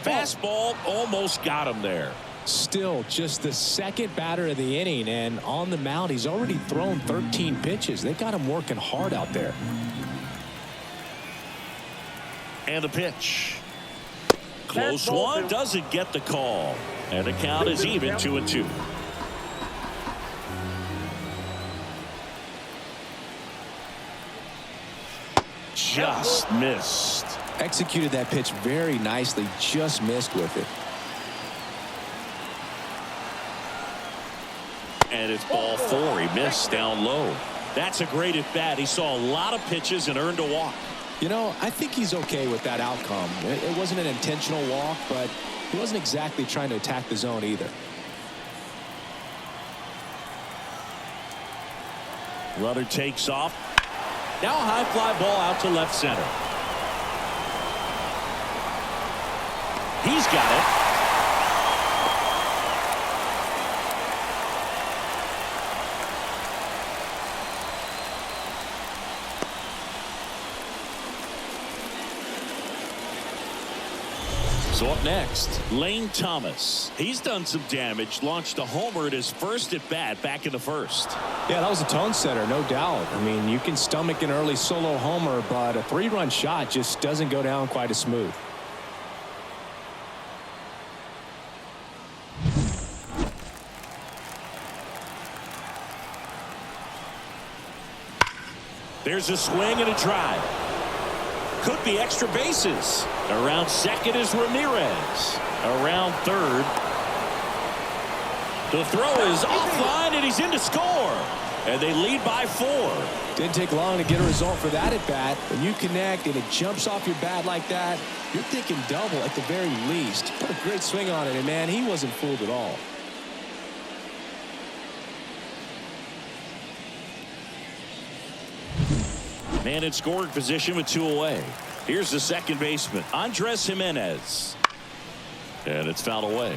Fastball almost got him there. Still just the second batter of the inning, and on the mound he's already thrown 13 pitches. They got him working hard out there. And the pitch. Close one, doesn't get the call. And the count is even, 2-2. Just missed. Executed that pitch very nicely, just missed with it. And it's ball four. He missed down low. That's a great at bat. He saw a lot of pitches and earned a walk. You know, I think he's okay with that outcome. It wasn't an intentional walk, but he wasn't exactly trying to attack the zone either. Runner takes off. Now a high fly ball out to left center. He's got it. So up next, Lane Thomas. He's done some damage, launched a homer at his first at bat back in the first. Yeah, that was a tone setter, no doubt. I mean, you can stomach an early solo homer, but a 3-run shot just doesn't go down quite as smooth. There's a swing and a drive. Could be extra bases. Around second is Ramirez. Around third. The throw is offline, and he's in to score. And they lead by 4. Didn't take long to get a result for that at bat. When you connect and it jumps off your bat like that, you're thinking double at the very least. Put a great swing on it, and man, he wasn't fooled at all. Man in scoring position with 2 away. Here's the second baseman, Andres Jimenez. And it's fouled away.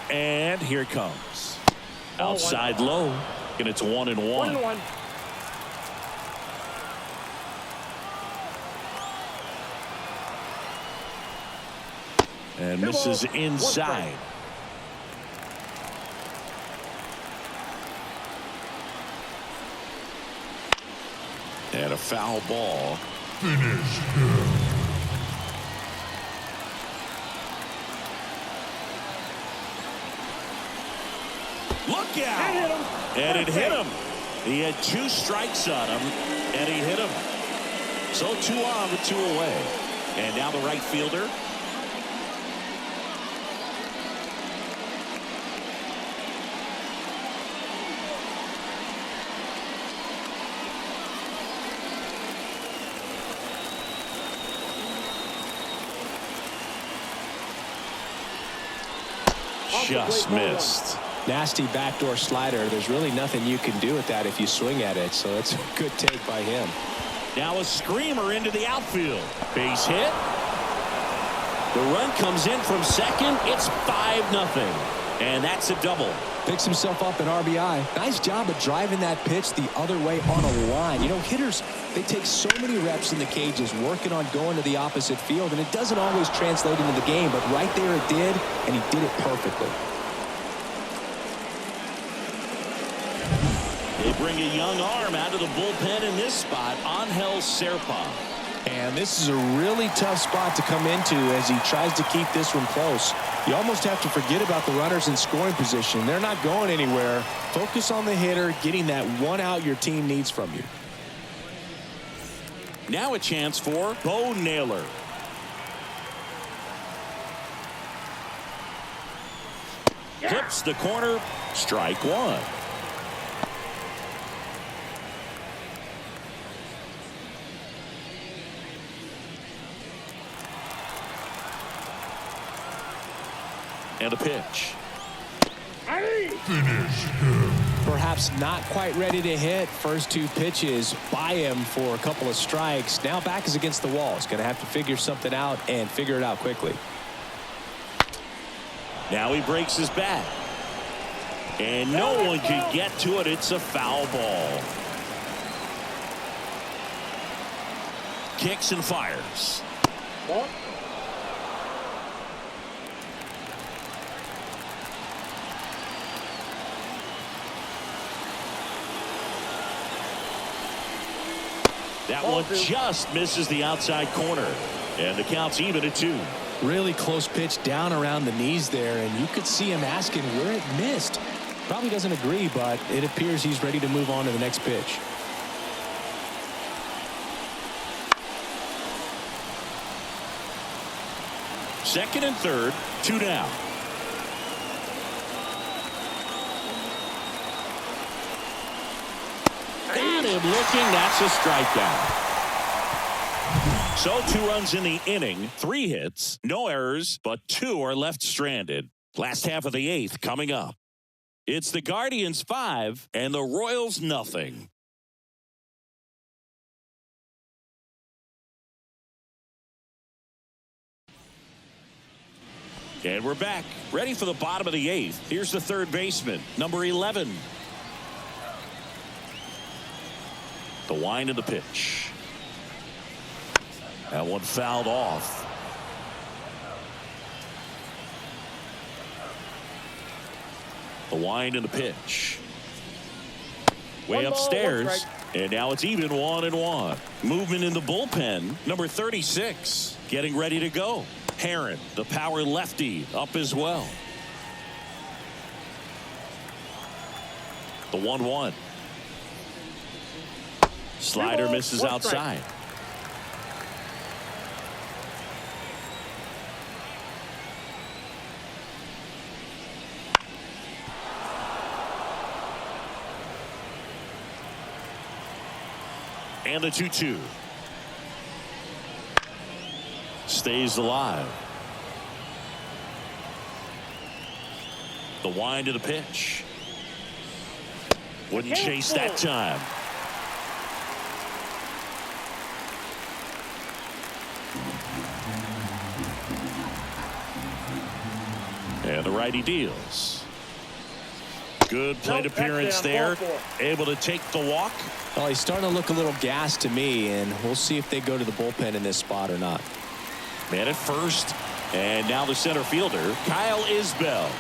And here it comes. Outside low. And it's 1-1. 1-1. And misses inside. And a foul ball. Finish him. Look out! And it hit him. He had 2 strikes on him, and he hit him. So 2 on with 2 away. And now the right fielder, just missed. Nasty backdoor slider. There's really nothing you can do with that if you swing at it. So it's a good take by him. Now a screamer into the outfield. Base hit. The run comes in from second. It's 5-0. And that's a double. Picks himself up an RBI. Nice job of driving that pitch the other way on a line. You know, hitters, they take so many reps in the cages working on going to the opposite field, and it doesn't always translate into the game, but right there it did, and he did it perfectly. They bring a young arm out of the bullpen in this spot, Angel Serpa. And this is a really tough spot to come into as he tries to keep this one close. You almost have to forget about the runners in scoring position. They're not going anywhere. Focus on the hitter, getting that one out your team needs from you. Now a chance for Bo Naylor. Clips the corner. Strike one. And a pitch. Finish him. Perhaps not quite ready to hit. First two pitches by him for a couple of strikes. Now back is against the wall. He's going to have to figure something out and figure it out quickly. Now he breaks his bat. And no one can get to it. It's a foul ball. Kicks and fires. That one just misses the outside corner. And the count's even at 2. Really close pitch down around the knees there, and you could see him asking where it missed. Probably doesn't agree, but it appears he's ready to move on to the next pitch. Second and third, 2 down. Got him looking. That's a strikeout. So 2 runs in the inning, 3 hits, no errors, but 2 are left stranded. Last half of the 8th coming up. It's the Guardians 5 and the Royals nothing. And we're back, ready for the bottom of the 8th. Here's the third baseman, number 11. The wind of the pitch. That one fouled off. The wind and the pitch. Way upstairs. And now it's even 1-1. Movement in the bullpen. Number 36 getting ready to go. Herron, the power lefty, up as well. The 1-1. Slider misses outside. And the 2-2. Stays alive. The wind of the pitch. Wouldn't chase that time. And the righty deals. Good plate appearance there. Able to take the walk. Well, he's starting to look a little gassed to me, and we'll see if they go to the bullpen in this spot or not. Man at first. And now the center fielder, Kyle Isbell.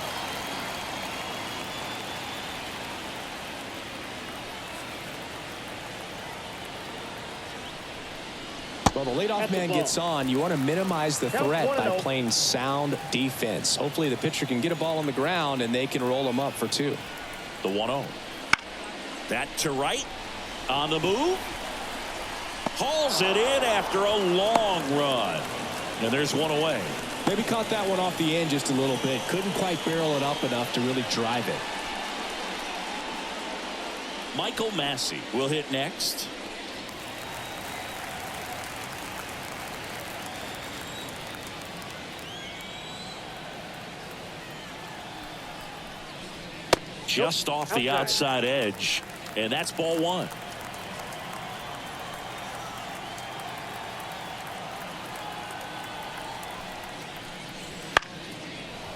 Well, the leadoff man gets on. You want to minimize the threat by playing sound defense. Hopefully the pitcher can get a ball on the ground and they can roll him up for 2. The 1-0. That to right. On the move. Hauls it in after a long run. And there's one away. Maybe caught that one off the end just a little bit. Couldn't quite barrel it up enough to really drive it. Michael Massey will hit next. just off the outside edge, and that's ball one.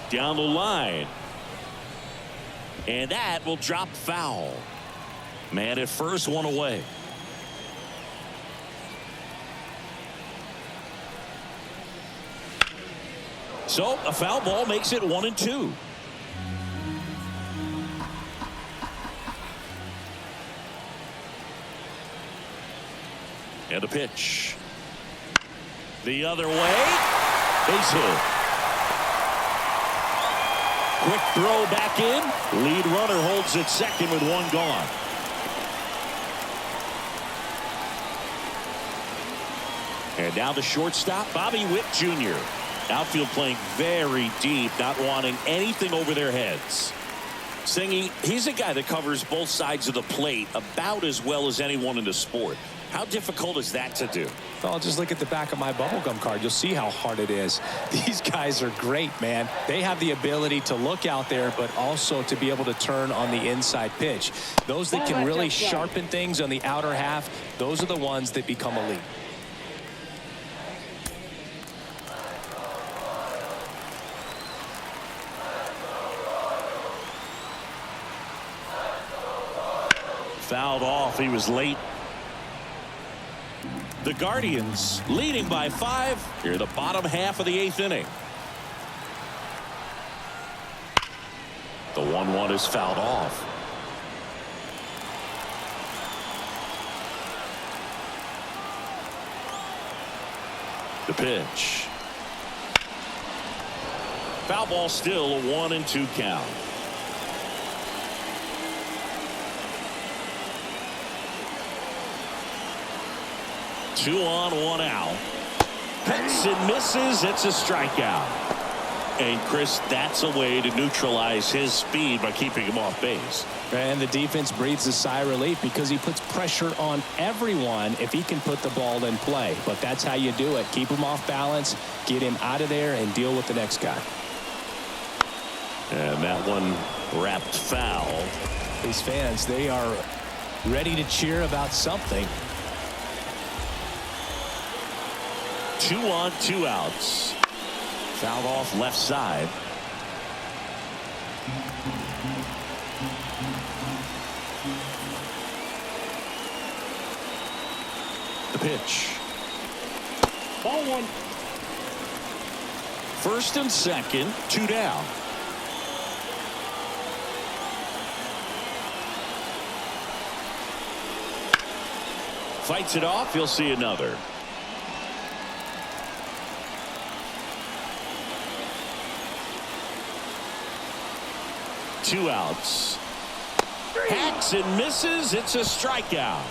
Down the line, and that will drop foul. Man at first, one away. So a foul ball makes it 1-2. And a pitch. The other way. Base hit. Quick throw back in. Lead runner holds at second with one gone. And now the shortstop, Bobby Witt Jr. Outfield playing very deep, not wanting anything over their heads. Singy, he's a guy that covers both sides of the plate about as well as anyone in the sport. How difficult is that to do? Well, just look at the back of my bubblegum card. You'll see how hard it is. These guys are great, man. They have the ability to look out there, but also to be able to turn on the inside pitch. Those that can really sharpen things on the outer half, those are the ones that become elite. Fouled off. He was late. The Guardians leading by 5 here in the bottom half of the 8th inning. The 1-1 is fouled off. The pitch. Foul ball, still a 1-2 count. Two on, one out. Hits and misses. It's a strikeout. And Chris, that's a way to neutralize his speed by keeping him off base. And the defense breathes a sigh of relief because he puts pressure on everyone if he can put the ball in play. But that's how you do it. Keep him off balance, get him out of there, and deal with the next guy. And that one wrapped foul. These fans, they are ready to cheer about something. 2 on, 2 outs. Fouled off left side. The pitch. Ball one. First and second, 2 down. Fights it off. You'll see another. Two outs. Hacks and misses. It's a strikeout.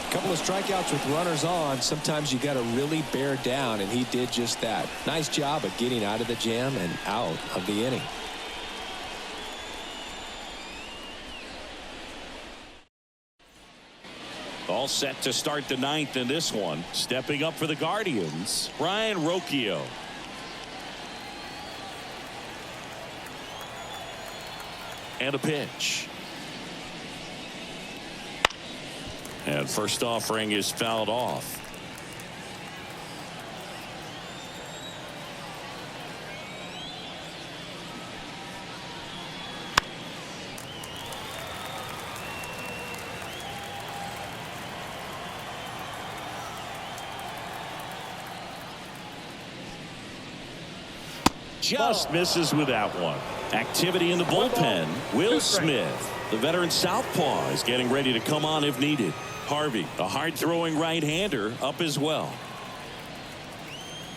A couple of strikeouts with runners on. Sometimes you got to really bear down, and he did just that. Nice job of getting out of the jam and out of the inning. All set to start the 9th in this one. Stepping up for the Guardians, Ryan Rocchio. And a pitch. And first offering is fouled off. Just misses with that one. Activity in the bullpen. Will Smith, the veteran southpaw, is getting ready to come on if needed. Harvey, a hard-throwing right-hander, up as well.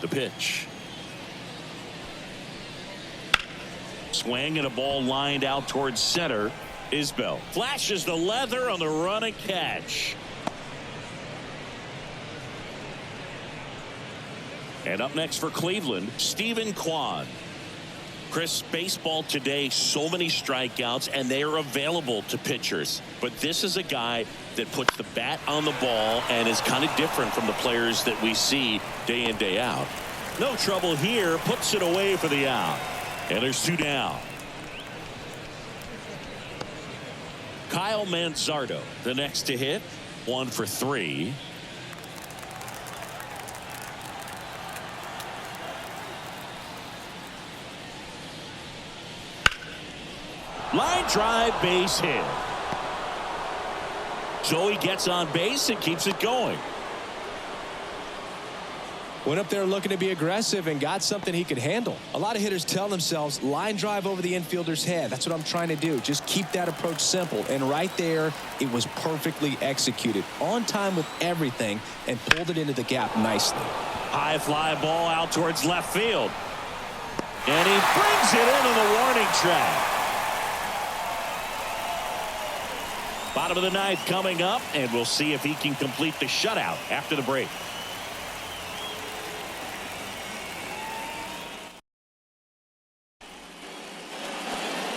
The pitch. Swing and a ball lined out towards center. Isbell flashes the leather on the run and catch. And up next for Cleveland, Stephen Kwan. Chris, baseball today, so many strikeouts, and they are available to pitchers. But this is a guy that puts the bat on the ball and is kind of different from the players that we see day in, day out. No trouble here, puts it away for the out. And there's 2 down. Kyle Manzardo, the next to hit. 1 for 3. Line drive, base hit. So he gets on base and keeps it going. Went up there looking to be aggressive and got something he could handle. A lot of hitters tell themselves line drive over the infielder's head. That's what I'm trying to do. Just keep that approach simple. And right there, it was perfectly executed. On time with everything and pulled it into the gap nicely. High fly ball out towards left field. And he brings it into the warning track. Bottom of the 9th coming up, and we'll see if he can complete the shutout after the break.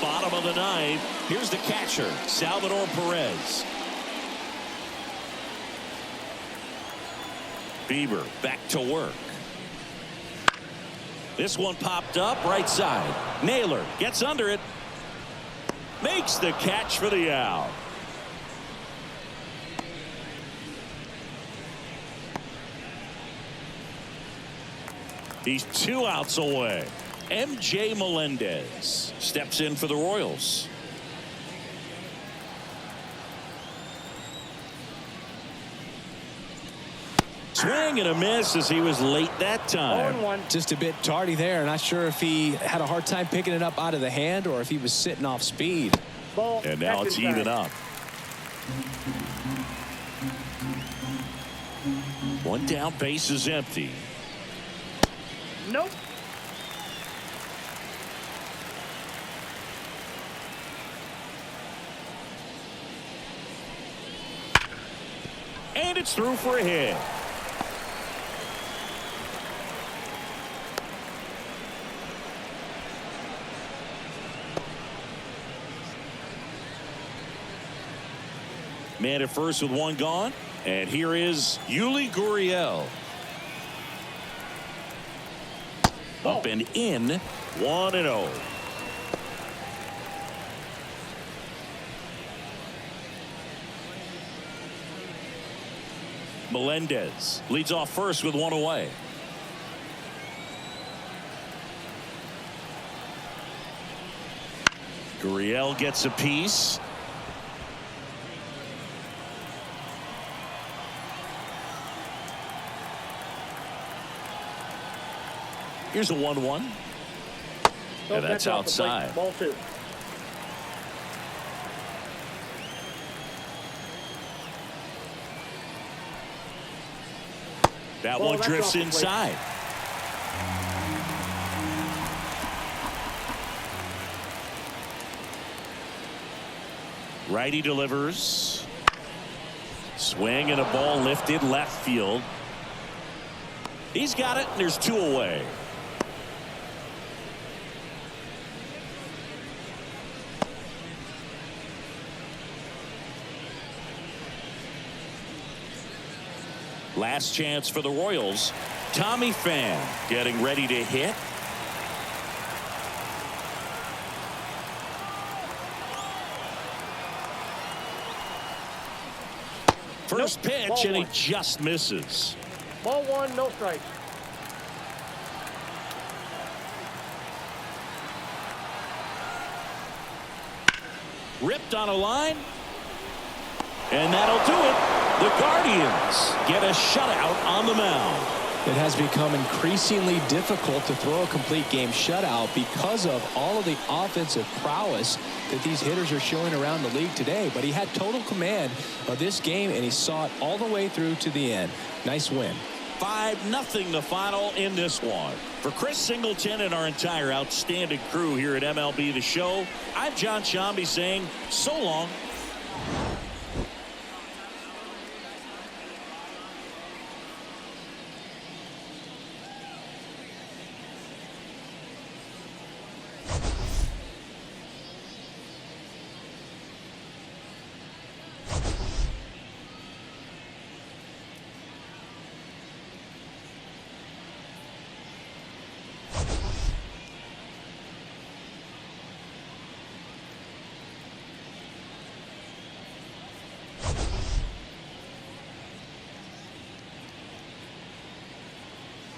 Bottom of the 9th. Here's the catcher, Salvador Perez. Bieber back to work. This one popped up right side. Naylor gets under it. Makes the catch for the out. He's 2 outs away. MJ Melendez steps in for the Royals. Swing and a miss as he was late that time. Just a bit tardy there. Not sure if he had a hard time picking it up out of the hand or if he was sitting off speed. And now it's even up. 1 down, base is empty. Nope. And it's through for a hit. Man at first with 1 gone. And here is Yuli Gurriel. Up and in. 1-0. Melendez leads off first with 1 away. Gurriel gets a piece. Here's a 1-1. And that's outside. Ball 2. That one drifts inside. Righty delivers. Swing and a ball lifted left field. He's got it, and there's 2 away. Last chance for the Royals. Tommy Pham getting ready to hit. First pitch, and he just misses. Ball 1, no strikes. Ripped on a line. And that'll do it. The Guardians get a shutout on the mound. It has become increasingly difficult to throw a complete game shutout because of all of the offensive prowess that these hitters are showing around the league today. But he had total command of this game, and he saw it all the way through to the end. Nice win. 5-0 the final in this one. For Chris Singleton and our entire outstanding crew here at MLB The Show, I'm John Shambi saying so long.